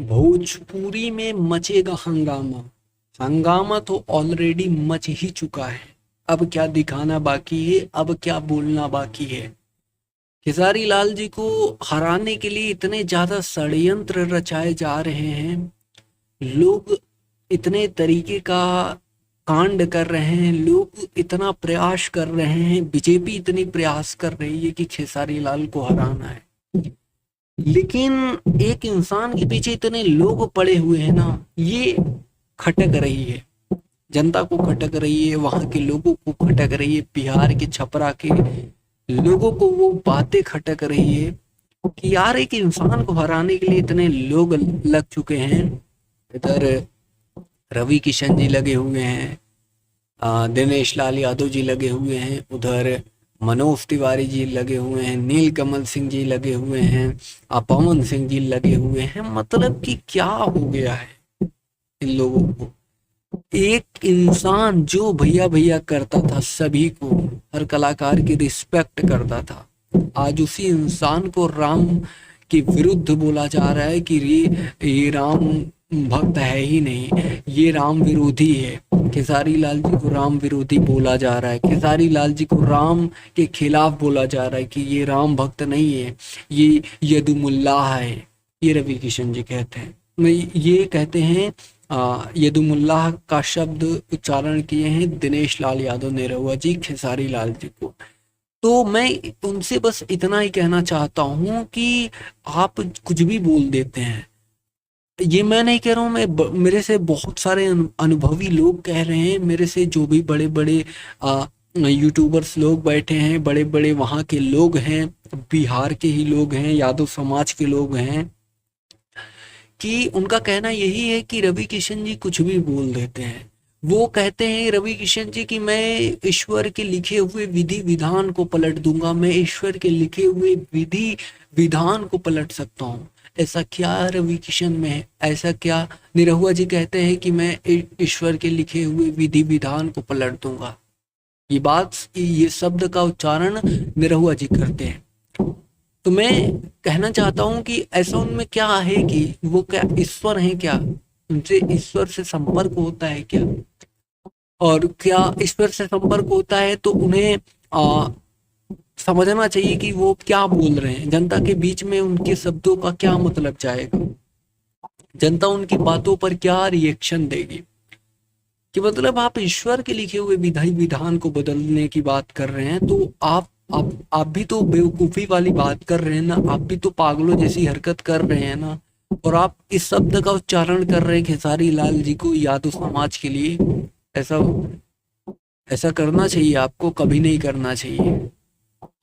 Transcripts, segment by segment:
भोजपुरी में मचेगा हंगामा। हंगामा तो ऑलरेडी मच ही चुका है। अब क्या दिखाना बाकी है, अब क्या बोलना बाकी है। खेसारी लाल जी को हराने के लिए इतने ज्यादा षड्यंत्र रचाए जा रहे हैं। लोग इतने तरीके का कांड कर रहे हैं, लोग इतना प्रयास कर रहे हैं, बीजेपी इतनी प्रयास कर रही है कि खेसारी लाल को हराना है। लेकिन एक इंसान के पीछे इतने लोग पड़े हुए हैं ना, ये खटक रही है। जनता को खटक रही है, वहां के लोगों को खटक रही है, बिहार के छपरा के लोगों को वो बातें खटक रही है कि यार एक इंसान को हराने के लिए इतने लोग लग चुके हैं। इधर रवि किशन जी लगे हुए हैं, दिनेश लाल यादव जी लगे हुए हैं, उधर मनोज तिवारी जी लगे हुए हैं, नील कमल सिंह जी लगे हुए हैं, पवन सिंह जी लगे हुए हैं। मतलब कि क्या हो गया है इन लोगों को। एक इंसान जो भैया भैया करता था, सभी को, हर कलाकार की रिस्पेक्ट करता था, आज उसी इंसान को राम के विरुद्ध बोला जा रहा है कि ये राम भक्त है ही नहीं, ये राम विरोधी है। खेसारी लाल जी को राम विरोधी बोला जा रहा है, खेसारी लाल जी को राम के खिलाफ बोला जा रहा है कि ये राम भक्त नहीं है, ये यदुमुल्लाह है। ये रवि किशन जी कहते हैं। मैं ये कहते हैं, यदुमुल्लाह का शब्द उच्चारण किए हैं दिनेश लाल यादव निरहुआ जी खेसारी लाल जी को। तो मैं उनसे बस इतना ही कहना चाहता हूँ कि आप कुछ भी बोल देते हैं। ये मैं नहीं कह रहा हूँ, मेरे से बहुत सारे अनुभवी लोग कह रहे हैं, मेरे से जो भी बड़े बड़े यूट्यूबर्स लोग बैठे हैं, बड़े बड़े वहाँ के लोग हैं, बिहार के ही लोग हैं, यादव समाज के लोग हैं, कि उनका कहना यही है कि रवि किशन जी कुछ भी बोल देते हैं। वो कहते हैं रवि किशन जी कि मैं ईश्वर के लिखे हुए विधि विधान को पलट दूंगा, मैं ईश्वर के लिखे हुए विधि विधान को पलट सकता हूँ। ऐसा क्या रवि किशन में है, ऐसा क्या? निरहुआ जी कहते हैं कि मैं ईश्वर के लिखे हुए विधि विधान को पलट दूंगा। ये बात, ये शब्द का उच्चारण निरहुआ जी करते हैं। तो मैं कहना चाहता हूँ कि ऐसा उनमें क्या है कि वो क्या ईश्वर हैं क्या? उनसे ईश्वर से संपर्क होता है क्या? और क्या ईश्वर से संपर्क होता है तो उन्हें समझना चाहिए कि वो क्या बोल रहे हैं, जनता के बीच में उनके शब्दों का क्या मतलब जाएगा, जनता उनकी बातों पर क्या रिएक्शन देगी। कि मतलब आप ईश्वर के लिखे हुए विधि विधान को बदलने की बात कर रहे हैं, तो आप भी तो बेवकूफी वाली बात कर रहे हैं ना, आप भी तो पागलों जैसी हरकत कर रहे हैं ना। और आप इस शब्द का उच्चारण कर रहे हैं खेसारी लाल जी को यादव समाज के लिए। ऐसा ऐसा करना चाहिए आपको, कभी नहीं करना चाहिए।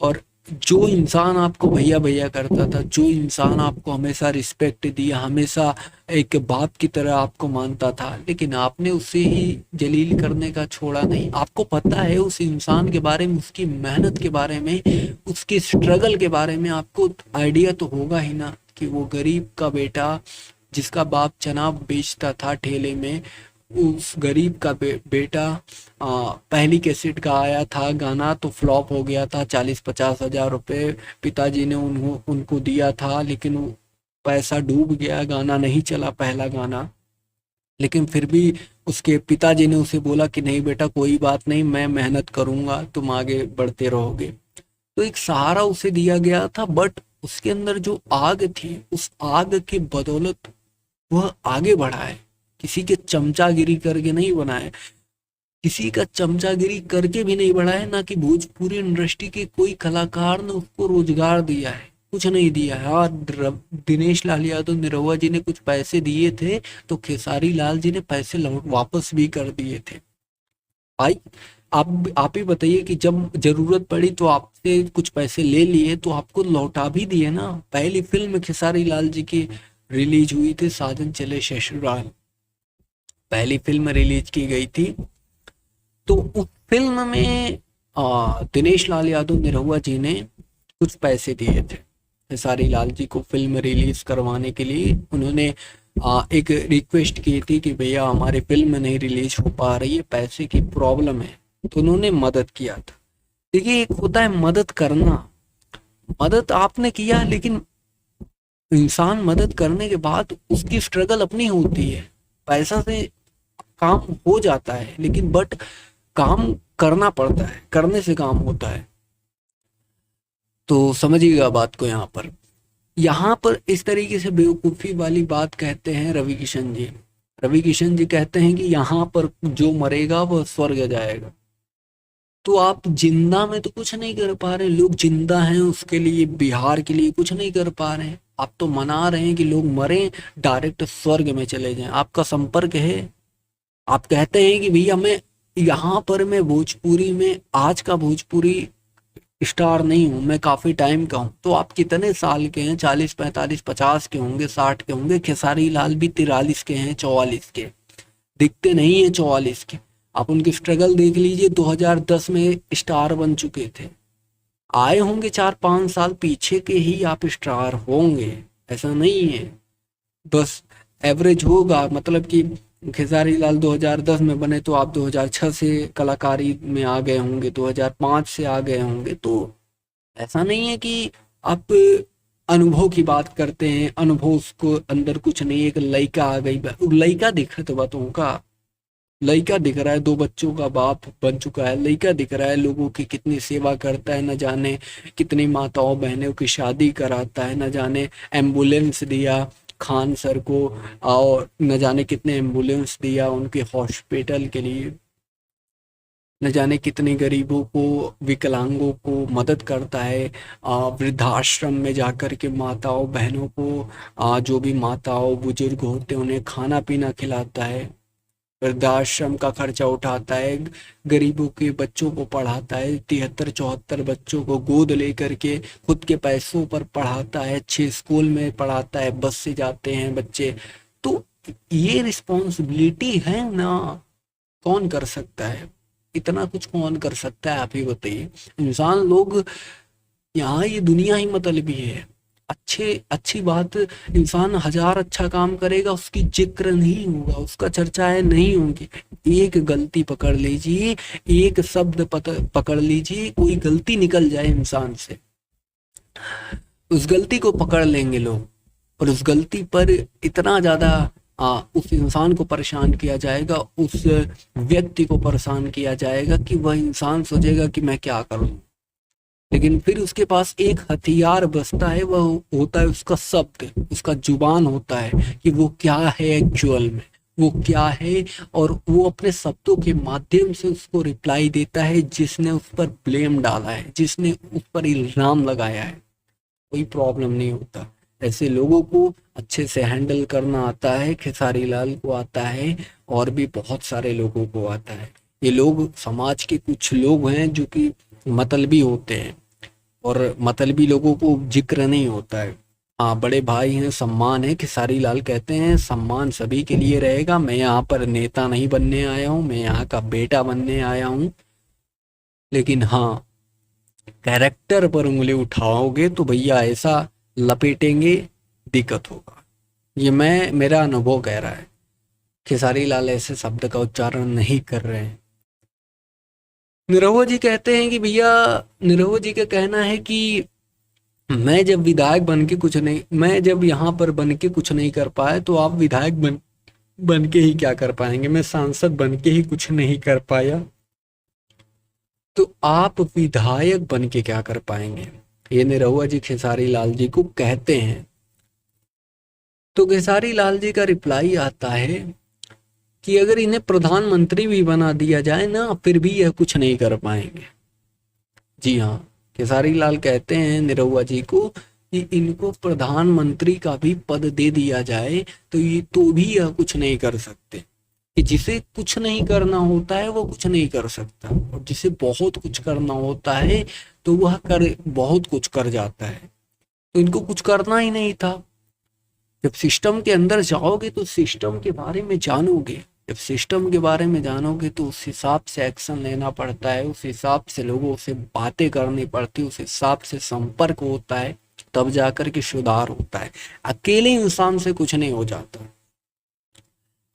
और जो इंसान आपको भैया भैया करता था, जो इंसान आपको हमेशा रिस्पेक्ट दिया, हमेशा एक बाप की तरह आपको मानता था, लेकिन आपने उसे ही जलील करने का छोड़ा नहीं। आपको पता है उस इंसान के बारे में, उसकी मेहनत के बारे में, उसके स्ट्रगल के बारे में आपको आइडिया तो होगा ही ना, कि वो गरीब का बेटा जिसका बाप चना बेचता था ठेले में, उस गरीब का बेटा पहली कैसेट का आया था गाना तो फ्लॉप हो गया था। 40-50 हज़ार रुपए पिताजी ने उनको दिया था, लेकिन वो पैसा डूब गया, गाना नहीं चला पहला गाना। लेकिन फिर भी उसके पिताजी ने उसे बोला कि नहीं बेटा कोई बात नहीं, मैं मेहनत करूंगा, तुम आगे बढ़ते रहोगे। तो एक सहारा उसे दिया गया था, बट उसके अंदर जो आग थी, उस आग के बदौलत वह आगे बढ़ा है। किसी के चमचागिरी करके नहीं बना है, किसी का चमचागिरी करके भी नहीं बढ़ा है, ना कि भोजपुरी इंडस्ट्री के कोई कलाकार ने उसको रोजगार दिया है, कुछ नहीं दिया है। और दिनेश लाल यादव निरहुआ जी ने कुछ पैसे दिए थे, तो खेसारी लाल जी ने पैसे वापस भी कर दिए थे। भाई आप ही बताइए कि जब जरूरत पड़ी तो आपसे कुछ पैसे ले लिए, तो आपको लौटा भी दिए ना। पहली फिल्म खेसारी लाल जी की रिलीज हुई थी, साजन चले ससुराल, पहली फिल्म रिलीज की गई थी। तो उस फिल्म में दिनेश लाल यादव निरहुआ जी ने कुछ पैसे दिए थे खेसारी लाल जी को फिल्म रिलीज करवाने के लिए। उन्होंने एक रिक्वेस्ट की थी कि भैया हमारी फिल्म नहीं रिलीज हो पा रही है, पैसे की प्रॉब्लम है, तो उन्होंने मदद किया था। देखिए एक होता है मदद करना, मदद आपने किया, लेकिन इंसान मदद करने के बाद उसकी स्ट्रगल अपनी होती है। पैसा से काम हो जाता है, लेकिन बट काम करना पड़ता है, करने से काम होता है। तो समझिएगा बात को। यहाँ पर इस तरीके से बेवकूफ़ी वाली बात कहते हैं रवि किशन जी। रवि किशन जी कहते हैं कि यहाँ पर जो मरेगा वह स्वर्ग जाएगा। तो आप जिंदा में तो कुछ नहीं कर पा रहे, लोग जिंदा हैं उसके लिए, बिहार के लिए कुछ नहीं कर पा रहे हैं। आप तो मना रहे हैं कि लोग मरें, डायरेक्ट स्वर्ग में चले जाएं। आपका संपर्क है, आप कहते हैं कि भैया मैं यहाँ पर, मैं भोजपुरी में आज का भोजपुरी स्टार नहीं हूँ, मैं काफी टाइम का हूँ। तो आप कितने साल के हैं? 40, 45, 50 के होंगे, 60 के होंगे। खेसारी लाल भी 43 के हैं, 44 के, दिखते नहीं है 44 के। आप उनकी स्ट्रगल देख लीजिए, 2010 में स्टार बन चुके थे। आए होंगे 4-5 साल पीछे के ही आप स्टार होंगे, ऐसा नहीं है। बस एवरेज होगा, मतलब कि खेसारी लाल 2010 में बने तो आप 2006 से कलाकारी में आ गए होंगे, 2005 से आ गए होंगे। तो ऐसा नहीं है कि आप अनुभव की बात करते हैं, अनुभव उसको अंदर कुछ नहीं। एक लड़का आ गई, लड़का दिख रहा तो का लड़का दिख रहा है, 2 बच्चों का बाप बन चुका है, लड़का दिख रहा है, लोगों की कितनी सेवा करता है, न जाने कितनी माताओं बहनों की शादी कराता है, न जाने एम्बुलेंस दिया खान सर को, और न जाने कितने एम्बुलेंस दिया उनके हॉस्पिटल के लिए, न जाने कितने गरीबों को, विकलांगों को मदद करता है। वृद्धाश्रम में जाकर के माताओं बहनों को, जो भी माताओं बुजुर्ग होते हैं उन्हें खाना पीना खिलाता है, वृद्धाश्रम का खर्चा उठाता है, गरीबों के बच्चों को पढ़ाता है, 73-74 बच्चों को गोद लेकर के खुद के पैसों पर पढ़ाता है, अच्छे स्कूल में पढ़ाता है, बस से जाते हैं बच्चे। तो ये रिस्पॉन्सिबिलिटी है ना, कौन कर सकता है? इतना कुछ कौन कर सकता है, आप ही बताइए। इंसान लोग, यहाँ ये दुनिया ही मतलबी है। अच्छी बात, इंसान 1000 अच्छा काम करेगा, उसकी जिक्र नहीं होगा, उसका चर्चाएं नहीं होंगी। एक गलती पकड़ लीजिए, एक शब्द पकड़ लीजिए, कोई गलती निकल जाए इंसान से, उस गलती को पकड़ लेंगे लोग, और उस गलती पर इतना ज्यादा उस इंसान को परेशान किया जाएगा, उस व्यक्ति को परेशान किया जाएगा कि वह इंसान सोचेगा कि मैं क्या करूं। लेकिन फिर उसके पास एक हथियार बचता है, वह होता है उसका शब्द, उसका जुबान होता है कि वो क्या है एक्चुअल में, वो क्या है, और वो अपने शब्दों के माध्यम से उसको रिप्लाई देता है जिसने उस पर ब्लेम डाला है, जिसने उस पर इल्जाम लगाया है। कोई प्रॉब्लम नहीं होता। ऐसे लोगों को अच्छे से हैंडल करना आता है, खेसारी लाल को आता है, और भी बहुत सारे लोगों को आता है। ये लोग समाज के कुछ लोग हैं जो कि मतलबी होते हैं, और मतलबी लोगों को जिक्र नहीं होता है। हाँ, बड़े भाई हैं, सम्मान है। खेसारी लाल कहते हैं सम्मान सभी के लिए रहेगा, मैं यहाँ पर नेता नहीं बनने आया हूँ, मैं यहाँ का बेटा बनने आया हूँ। लेकिन हाँ, कैरेक्टर पर उंगली उठाओगे तो भैया ऐसा लपेटेंगे, दिक्कत होगा। ये मेरा अनुभव कह रहा है। खेसारी लाल ऐसे शब्द का उच्चारण नहीं कर रहे हैं। निरहुआ जी कहते हैं कि भैया, निरहुआ जी का कहना है कि मैं जब विधायक बन के कुछ नहीं, मैं जब यहाँ पर बन के कुछ नहीं कर पाया, तो आप विधायक बन के ही क्या कर पाएंगे? मैं सांसद बन के ही कुछ नहीं कर पाया, तो आप विधायक बन के क्या कर पाएंगे? ये निरहुआ जी खेसारी लाल जी को कहते हैं। तो खेसारी लाल जी का रिप्लाई आता है कि अगर इन्हें प्रधानमंत्री भी बना दिया जाए ना, फिर भी यह कुछ नहीं कर पाएंगे। जी हाँ, खेसारी लाल कहते हैं निरहुआ जी को कि इनको प्रधानमंत्री का भी पद दे दिया जाए तो ये तो भी यह कुछ नहीं कर सकते। कि जिसे कुछ नहीं करना होता है वो कुछ नहीं कर सकता, और जिसे बहुत कुछ करना होता है तो वह बहुत कुछ कर जाता है। तो इनको कुछ करना ही नहीं था। जब सिस्टम के अंदर जाओगे तो सिस्टम के बारे में जानोगे, जब सिस्टम के बारे में जानोगे तो उस हिसाब से एक्शन लेना पड़ता है, उस हिसाब से लोगों से बातें करनी पड़ती है, उस हिसाब से संपर्क होता है, तब जाकर के सुधार होता है। अकेले इंसान से कुछ नहीं हो जाता,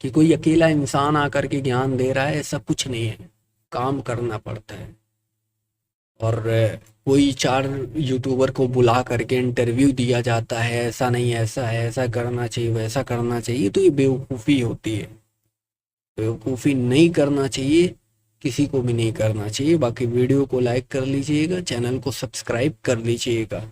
कि कोई अकेला इंसान आकर के ज्ञान दे रहा है, ऐसा कुछ नहीं है। काम करना पड़ता है। और कोई 4 यूट्यूबर को बुला करके इंटरव्यू दिया जाता है, ऐसा नहीं ऐसा है, ऐसा करना चाहिए, वैसा करना चाहिए, तो ये बेवकूफ़ी होती है। बेवकूफ़ी नहीं करना चाहिए, किसी को भी नहीं करना चाहिए। बाकी वीडियो को लाइक कर लीजिएगा, चैनल को सब्सक्राइब कर लीजिएगा।